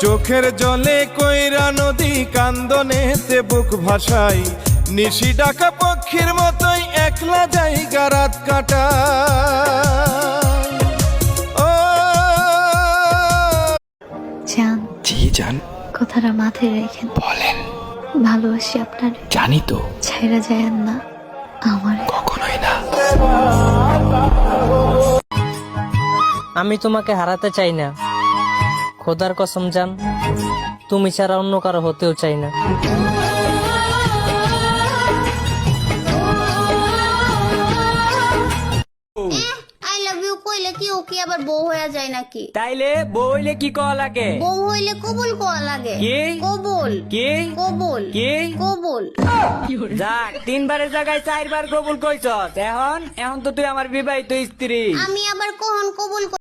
চোখের জলে কইরা নদী কান্দনেতে বুক ভাসাই, নিশি ডাকা পক্ষীর মতোই একলা জায়গা রাত কাটা। জান, জি জান, কথাটা মাথায় রেখেন। বলেন। ভালোবাসি আপনার, জানি তো। ছাইরা যায়েন না আমার। কখনোই না। আমি তোমাকে হারাতে চাই না, খোদার কসম জান, তুমি ছাড়া অন্য কারো হতেও চাই না। আই লাভ ইউ কইলে কি ও কি আবার বউ হয়ে যায় নাকি? তাইলে বউ হইলে কি কওয়া লাগে? বউ হইলে কবুল কোয়া লাগে। কি? কবুল। কি? কবুল। কি? কবুল। যাক, 3 বারের জায়গায় 4 বার কবুল কইছস। এখন তো তুই আমার বিবাহিত স্ত্রী। আমি আবার কখন কবুল